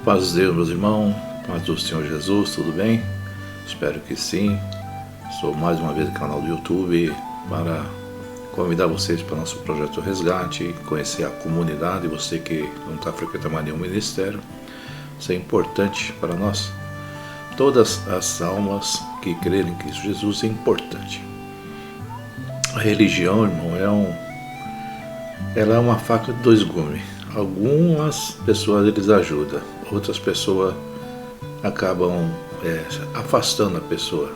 Paz de Deus, meus irmãos, paz do Senhor Jesus, tudo bem? Espero que sim. Sou mais uma vez no canal do YouTube para convidar vocês para o nosso projeto Resgate, conhecer a comunidade, você que não está frequentando mais nenhum ministério. Isso é importante para nós. Todas as almas que crerem em Cristo Jesus é importante. A religião, irmão, ela é uma faca de dois gumes. Algumas pessoas eles ajudam, outras pessoas acabam afastando a pessoa,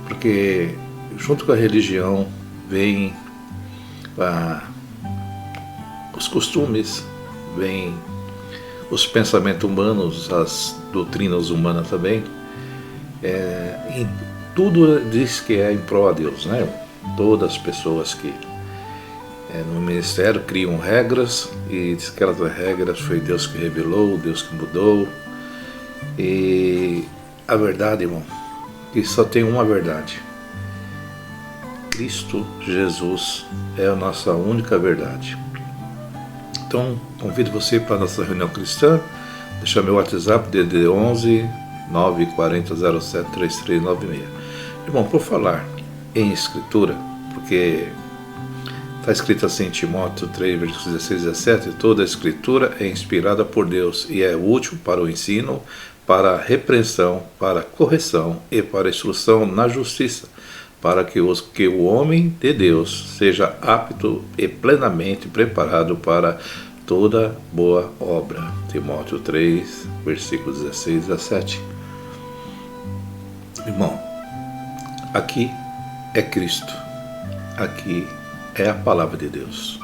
porque junto com a religião vem os costumes, vem os pensamentos humanos, as doutrinas humanas também. Tudo diz que é em prol a Deus, né? Todas as pessoas que no ministério criam regras, e diz que aquelas regras foi Deus que revelou, Deus que mudou. E a verdade, irmão, que só tem uma verdade: Cristo Jesus é a nossa única verdade. Então convido você para a nossa reunião cristã. Deixa meu WhatsApp, DDD 11 940 07 3396. Irmão, por falar em escritura, porque está escrito assim em Timóteo 3, versículos 16 e 17: toda a escritura é inspirada por Deus e é útil para o ensino, para a repreensão, para a correção e para a instrução na justiça, para que o homem de Deus seja apto e plenamente preparado para toda boa obra. Timóteo 3, versículos 16 e 17. Irmão, aqui é Cristo, aqui é a palavra de Deus.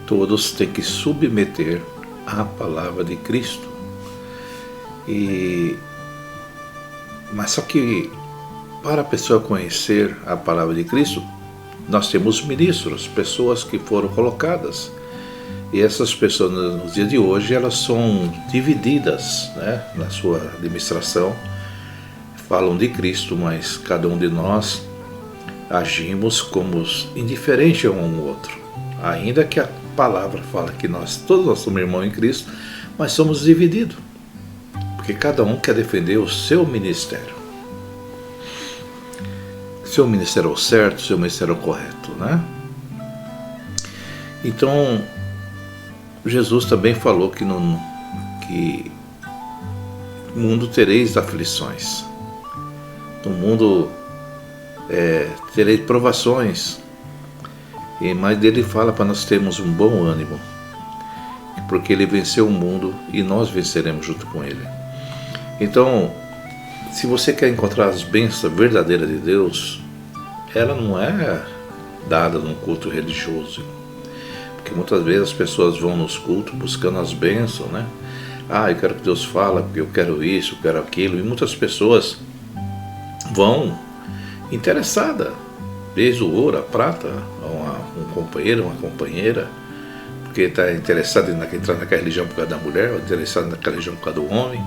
Todos têm que submeter à palavra de Cristo. Mas só que para a pessoa conhecer a palavra de Cristo, nós temos ministros, pessoas que foram colocadas. E essas pessoas, nos dias de hoje, elas são divididas, né, na sua administração. Falam de Cristo, mas cada um de nós agimos como indiferentes um ao outro. Ainda que a palavra fala que todos nós somos irmãos em Cristo, mas somos divididos, porque cada um quer defender o seu ministério. Seu ministério é o certo, seu ministério é o correto, né? Então, Jesus também falou que no mundo tereis aflições. No mundo terei provações, mas ele fala para nós termos um bom ânimo, porque ele venceu o mundo e nós venceremos junto com ele. Então, se você quer encontrar as bênçãos verdadeiras de Deus, ela não é dada num culto religioso, porque muitas vezes as pessoas vão nos cultos buscando as bênçãos, né? Eu quero que Deus fale, porque eu quero isso, eu quero aquilo, e muitas pessoas vão interessada, desde o ouro, a prata, um companheiro, uma companheira, porque está interessado em entrar naquela religião por causa da mulher, ou interessado naquela religião por causa do homem.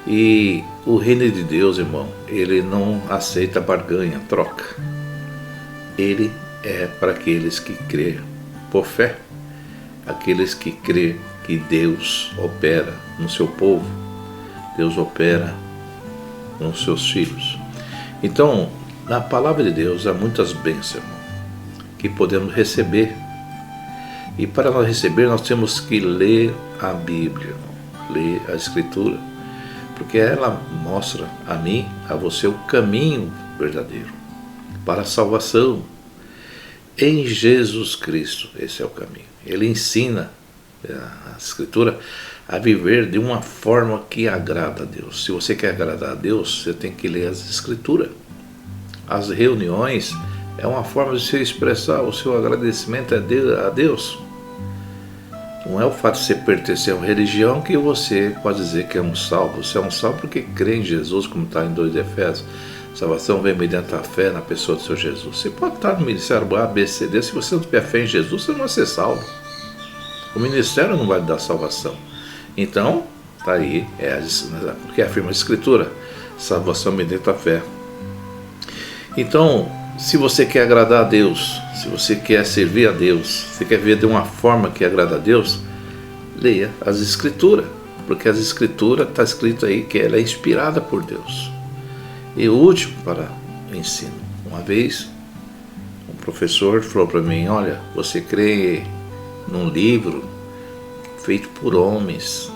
E o reino de Deus, irmão, ele não aceita barganha, troca. Ele é para aqueles que crêem por fé, aqueles que crêem que Deus opera no seu povo, Deus opera nos seus filhos. Então, na palavra de Deus há muitas bênçãos, irmão, que podemos receber. E para nós receber, nós temos que ler a Bíblia, irmão, ler a Escritura, porque ela mostra a mim, a você, o caminho verdadeiro para a salvação. Em Jesus Cristo, esse é o caminho. Ele ensina a Escritura a viver de uma forma que agrada a Deus. Se você quer agradar a Deus, você tem que ler as Escrituras. As reuniões é uma forma de se expressar o seu agradecimento a Deus. Não é o fato de você pertencer a uma religião que você pode dizer que é um salvo. Você é um salvo porque crê em Jesus, como está em 2 de Efésios. Salvação vem mediante a fé na pessoa do seu Jesus. Você pode estar no ministério A, B, C, D. Se você não tiver fé em Jesus, você não vai ser salvo. O ministério não vai dar salvação. Então, está aí, porque afirma a Escritura, salvação mediante a fé. Então, se você quer agradar a Deus, se você quer servir a Deus, se quer viver de uma forma que agrada a Deus, leia as Escrituras. porque as escrituras está escrito aí que ela é inspirada por Deus e útil para o ensino. Uma vez um professor falou para mim: olha, você crê num livro feito por homens,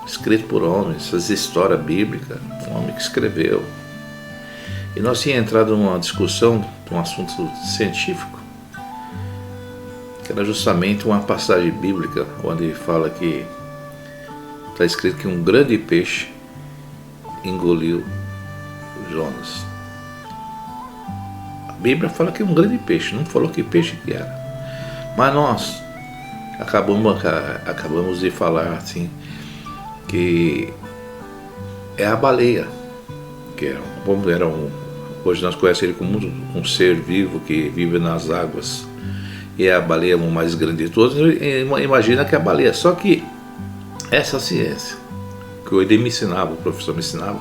escrito por homens, as histórias bíblicas, um homem que escreveu. E nós tínhamos entrado numa discussão de um assunto científico, que era justamente uma passagem bíblica onde fala que está escrito que um grande peixe engoliu Jonas. A Bíblia fala que é um grande peixe, não falou que peixe que era. Mas nós acabamos de falar assim, que é a baleia, que hoje nós conhecemos ele como um ser vivo que vive nas águas, e é a baleia mais grande de todos. Imagina que é a baleia, só que essa ciência que ele me ensinava, o professor me ensinava,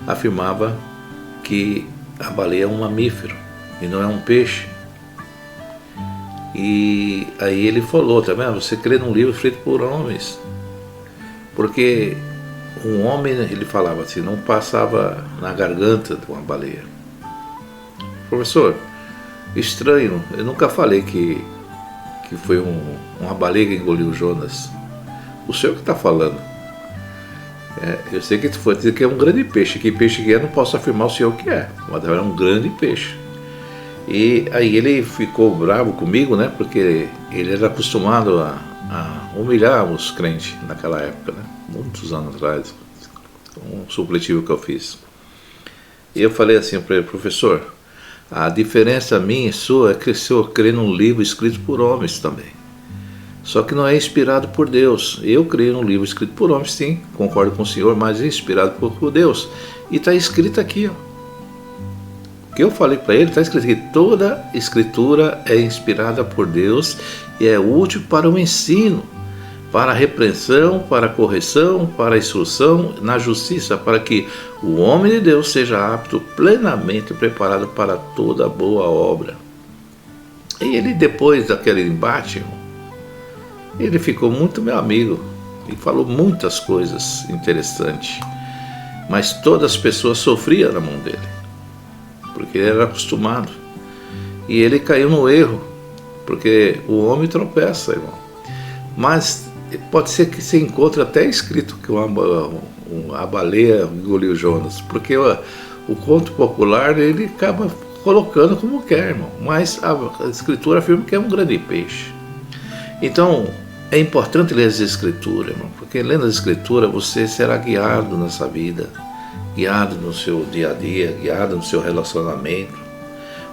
afirmava que a baleia é um mamífero e não é um peixe. E aí ele falou, tá vendo? Você crê num livro feito por homens, porque um homem, ele falava assim, não passava na garganta de uma baleia. Professor, estranho, eu nunca falei que foi uma baleia que engoliu Jonas. O senhor que está falando. Eu sei que tu foi dizer que é um grande peixe. Que peixe que é, não posso afirmar o senhor que é, mas é um grande peixe. E aí ele ficou bravo comigo, né? Porque ele era acostumado a humilhar os crentes naquela época, né? Muitos anos atrás, um supletivo que eu fiz. E eu falei assim para ele: professor, a diferença minha e sua é que o senhor crê num livro escrito por homens também. Só que não é inspirado por Deus. Eu creio num livro escrito por homens, sim, concordo com o senhor, mas é inspirado por Deus. E está escrito aqui, ó. O que eu falei para ele, está escrito que toda escritura é inspirada por Deus e é útil para o ensino, para a repreensão, para a correção, para a instrução na justiça, para que o homem de Deus seja apto, plenamente preparado para toda boa obra. E ele, depois daquele embate, ele ficou muito meu amigo e falou muitas coisas interessantes, mas todas as pessoas sofriam na mão dele, porque ele era acostumado. E ele caiu no erro, porque o homem tropeça, irmão. Mas pode ser que se encontre até escrito que a baleia engoliu Jonas, porque o conto popular ele acaba colocando como quer, irmão. Mas a escritura afirma que é um grande peixe. Então é importante ler as escrituras, irmão, porque lendo as escrituras você será guiado nessa vida, guiado no seu dia a dia, guiado no seu relacionamento,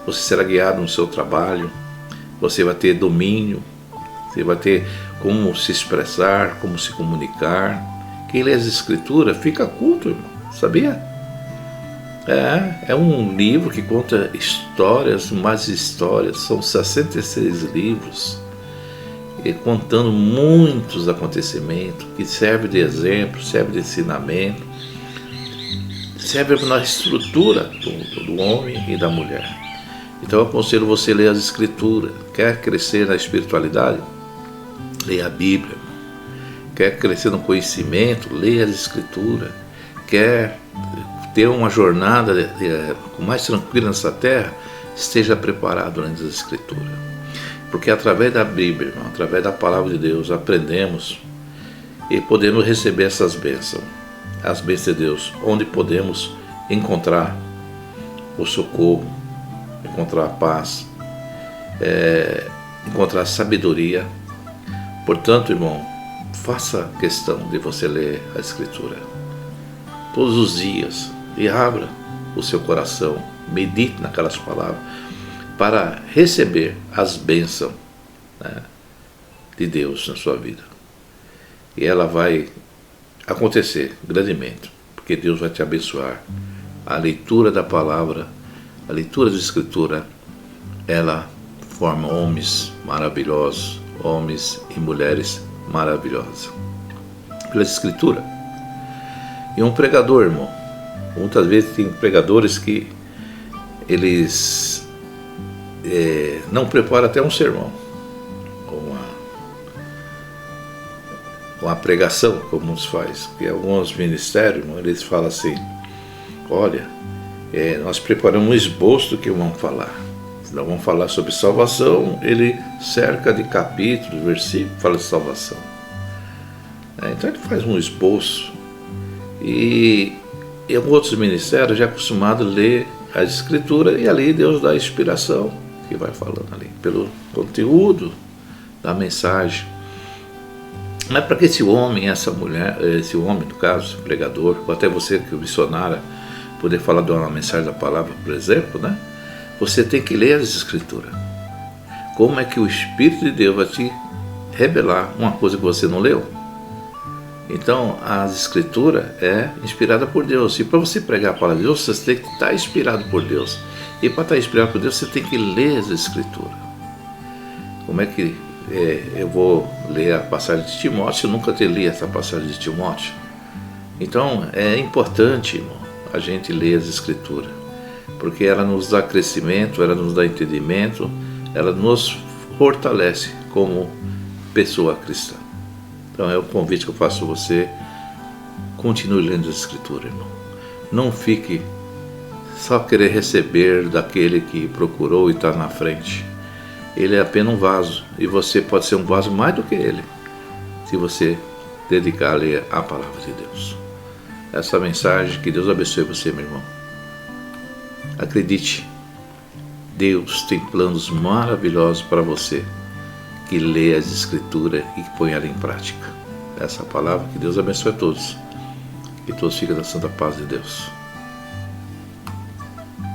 você será guiado no seu trabalho, você vai ter domínio, você vai ter como se expressar, como se comunicar. Quem lê as escrituras fica culto, irmão, sabia? É um livro que conta histórias, mais histórias, são 66 livros, e contando muitos acontecimentos, que serve de exemplo, serve de ensinamento, serve na estrutura do homem e da mulher. Então eu aconselho você a ler as escrituras. Quer crescer na espiritualidade? Leia a Bíblia. Quer crescer no conhecimento? Leia as escrituras. Quer ter uma jornada mais tranquila nessa terra? Esteja preparado durante as escrituras. Porque através da Bíblia, irmão, através da palavra de Deus, aprendemos e podemos receber essas bênçãos. As bênçãos de Deus, onde podemos encontrar o socorro, encontrar a paz, encontrar a sabedoria. Portanto, irmão, faça questão de você ler a Escritura todos os dias e abra o seu coração, medite naquelas palavras para receber as bênçãos, né, de Deus na sua vida. E ela vai acontecer grandemente, porque Deus vai te abençoar. A leitura da palavra, a leitura da Escritura, ela forma homens maravilhosos, homens e mulheres maravilhosos. Pela Escritura. E um pregador, irmão, muitas vezes tem pregadores que eles não preparam até um sermão, com a pregação, como nos faz. E alguns ministérios, eles falam assim, olha, nós preparamos um esboço do que vamos falar. Nós vamos falar sobre salvação, ele cerca de capítulos, versículos, fala de salvação. Então ele faz um esboço. E em outros ministérios já é acostumado a ler a Escritura e ali Deus dá a inspiração que vai falando ali, pelo conteúdo da mensagem. Mas para que esse homem, essa mulher, esse homem no caso, pregador, ou até você que é missionário, poder falar de uma mensagem da palavra, por exemplo, né? Você tem que ler as Escrituras. Como é que o Espírito de Deus vai te revelar uma coisa que você não leu? Então, as Escrituras é inspirada por Deus. E para você pregar a palavra de Deus, você tem que estar inspirado por Deus. E para estar inspirado por Deus, você tem que ler as Escrituras. Como é que eu vou ler a passagem de Timóteo se eu nunca ter lido essa passagem de Timóteo? Então, é importante, irmão, a gente ler as Escrituras. Porque ela nos dá crescimento, ela nos dá entendimento, ela nos fortalece como pessoa cristã. Então é o convite que eu faço a você. Continue lendo as Escrituras, irmão. Não fique só querer receber daquele que procurou e está na frente. Ele é apenas um vaso. E você pode ser um vaso mais do que ele, se você dedicar a ler a palavra de Deus. Essa mensagem, que Deus abençoe você, meu irmão. Acredite, Deus tem planos maravilhosos para você que lê as Escrituras e que põe ela em prática. Essa palavra, que Deus abençoe a todos. Que todos fiquem na santa paz de Deus.